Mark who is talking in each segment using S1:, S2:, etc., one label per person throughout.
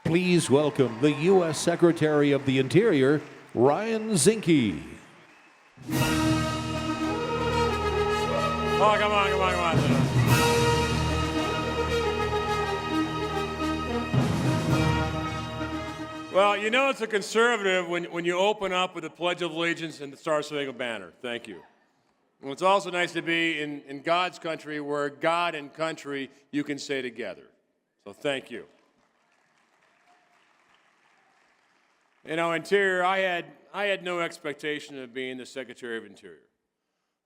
S1: Please welcome the U.S. Secretary of the Interior, Ryan Zinke.
S2: Oh, come on. Well, you know it's a conservative when you open up with the Pledge of Allegiance and the Star Spangled Banner. Thank you. And it's also nice to be in God's country where God and country you can say together. So thank you. You know, Interior, I had no expectation of being the Secretary of Interior.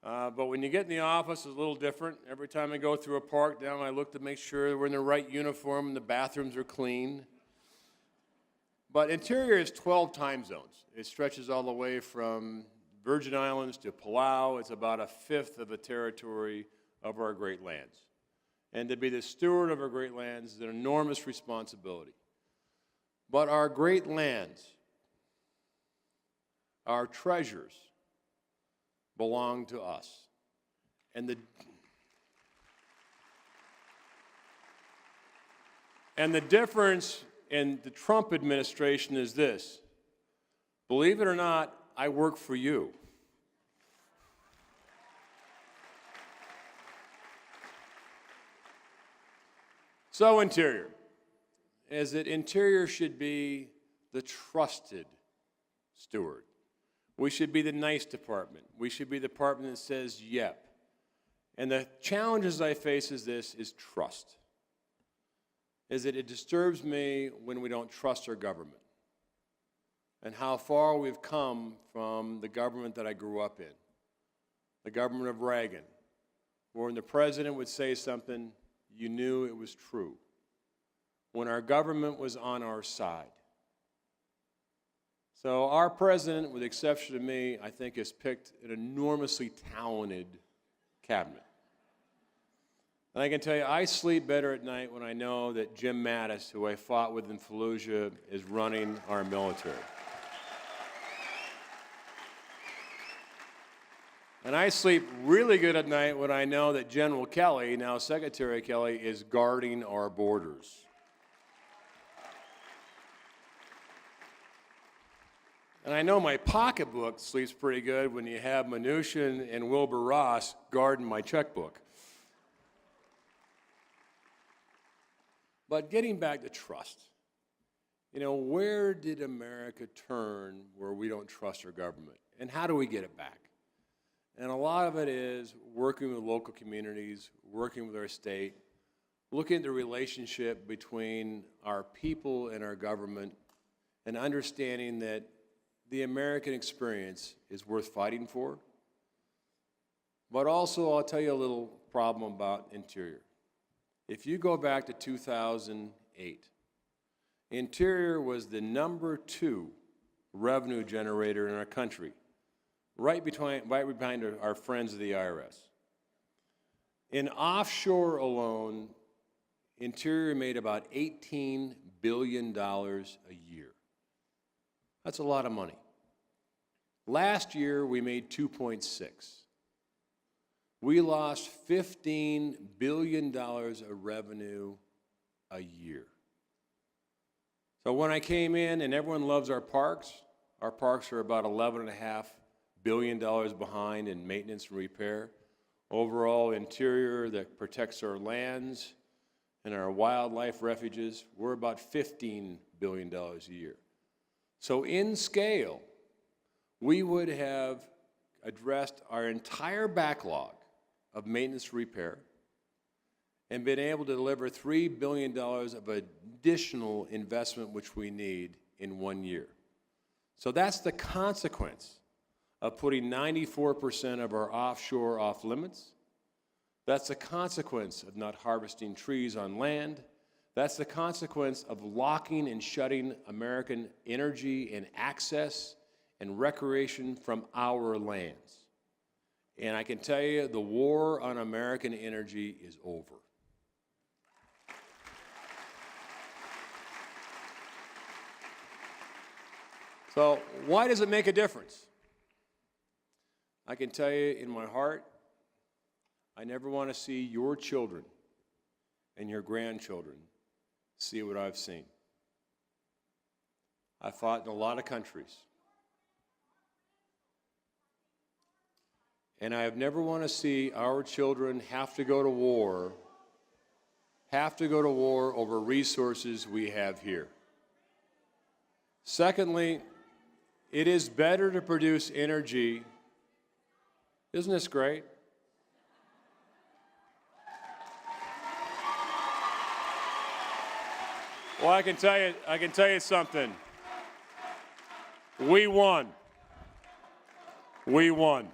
S2: But when you get in the office, it's a little different. Every time I go through a park down, I look to make sure we're in the right uniform and the bathrooms are clean. But Interior is 12 time zones. It stretches all the way from Virgin Islands to Palau. It's about a fifth of the territory of our Great Lands. And to be the steward of our Great Lands is an enormous responsibility. But our Great Lands, our treasures, belong to us. And the difference in the Trump administration is this. Believe it or not, I work for you. So Interior, is that Interior should be the trusted steward. We should be the nice department. We should be the department that says, yep. And the challenges I face is trust. Is that it disturbs me when we don't trust our government and how far we've come from the government that I grew up in, the government of Reagan, where when the president would say something, you knew it was true, when our government was on our side. So our president, with the exception of me, I think has picked an enormously talented cabinet. And I can tell you, I sleep better at night when I know that Jim Mattis, who I fought with in Fallujah, is running our military. And I sleep really good at night when I know that General Kelly, now Secretary Kelly, is guarding our borders. And I know my pocketbook sleeps pretty good when you have Mnuchin and Wilbur Ross guarding my checkbook. But getting back to trust, you know, where did America turn where we don't trust our government? And how do we get it back? And a lot of it is working with local communities, working with our state, looking at the relationship between our people and our government, and understanding that the American experience is worth fighting for. But also, I'll tell you a little problem about Interior. If you go back to 2008, Interior was the #2 revenue generator in our country, right behind our friends of the IRS. In offshore alone, Interior made about $18 billion a year. That's a lot of money. Last year, we made 2.6. We lost $15 billion of revenue a year. So when I came in, and everyone loves our parks are about $11.5 billion behind in maintenance and repair. Overall, Interior that protects our lands and our wildlife refuges, we're about $15 billion a year. So in scale, we would have addressed our entire backlog of maintenance repair and been able to deliver $3 billion of additional investment which we need in 1 year. So that's the consequence of putting 94% of our offshore off limits. That's the consequence of not harvesting trees on land. That's the consequence of locking and shutting American energy and access and recreation from our lands. And I can tell you, the war on American energy is over. So why does it make a difference? I can tell you in my heart, I never want to see your children and your grandchildren see what I've seen. I fought in a lot of countries. And I have never want to see our children have to go to war over resources we have here. Secondly, it is better to produce energy. Isn't this great? Well, I can tell you something. We won. We won.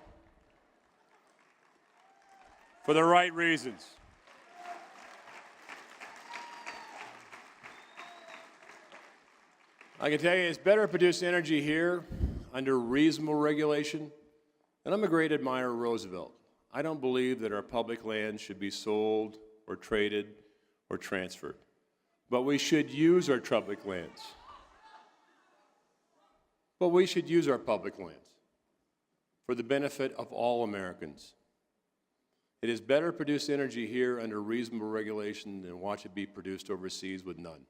S2: For the right reasons. I can tell you it's better to produce energy here under reasonable regulation. And I'm a great admirer of Roosevelt. I don't believe that our public lands should be sold or traded or transferred. But we should use our public lands. But we should use our public lands for the benefit of all Americans. It is better to produce energy here under reasonable regulation than watch it be produced overseas with none.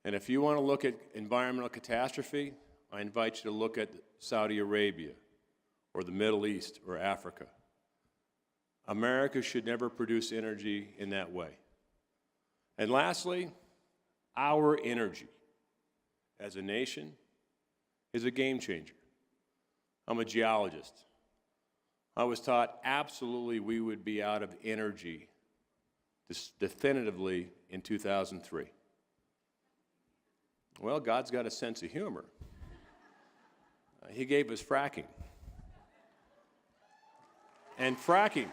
S2: And if you want to look at environmental catastrophe, I invite you to look at Saudi Arabia or the Middle East or Africa. America should never produce energy in that way. And lastly, our energy as a nation is a game changer. I'm a geologist. I was taught absolutely we would be out of energy definitively in 2003. Well, God's got a sense of humor. He gave us fracking. And fracking's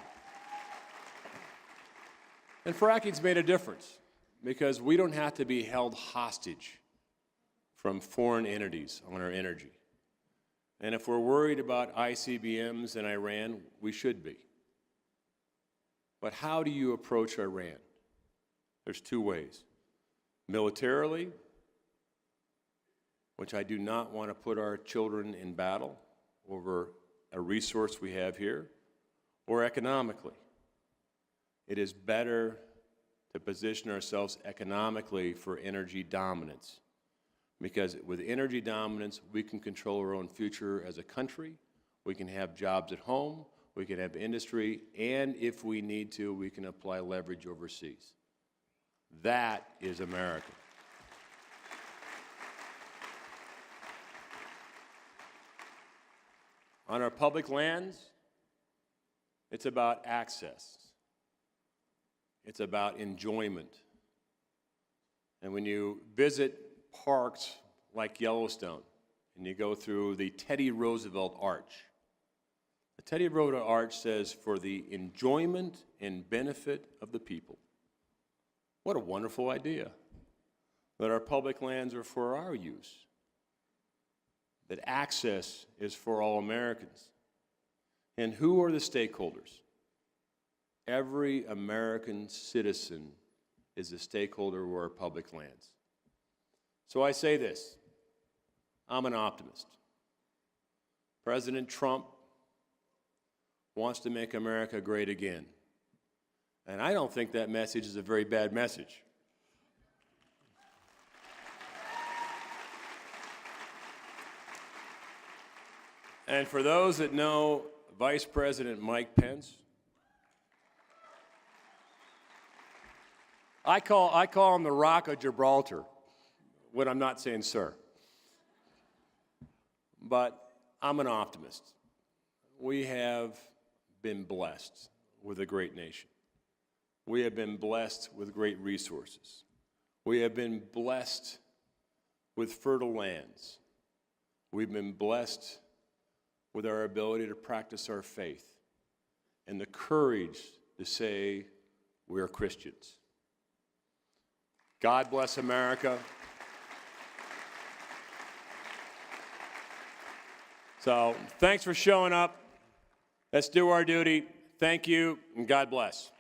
S2: made a difference because we don't have to be held hostage from foreign entities on our energy. And if we're worried about ICBMs in Iran, we should be. But how do you approach Iran? There's two ways. Militarily, which I do not want to put our children in battle over a resource we have here, or economically. It is better to position ourselves economically for energy dominance. Because with energy dominance, we can control our own future as a country, we can have jobs at home, we can have industry, and if we need to, we can apply leverage overseas. That is America. On our public lands, it's about access. It's about enjoyment. And when you visit parks like Yellowstone and you go through the Teddy Roosevelt Arch, the Teddy Roosevelt Arch says, for the enjoyment and benefit of the people. What a wonderful idea, that our public lands are for our use, that access is for all Americans. And who are the stakeholders? Every American citizen is a stakeholder of our public lands. So I say this, I'm an optimist. President Trump wants to make America great again. And I don't think that message is a very bad message. And for those that know Vice President Mike Pence, I call him the Rock of Gibraltar, when I'm not saying sir. But I'm an optimist. We have been blessed with a great nation. We have been blessed with great resources. We have been blessed with fertile lands. We've been blessed with our ability to practice our faith and the courage to say we are Christians. God bless America. So thanks for showing up. Let's do our duty. Thank you, and God bless.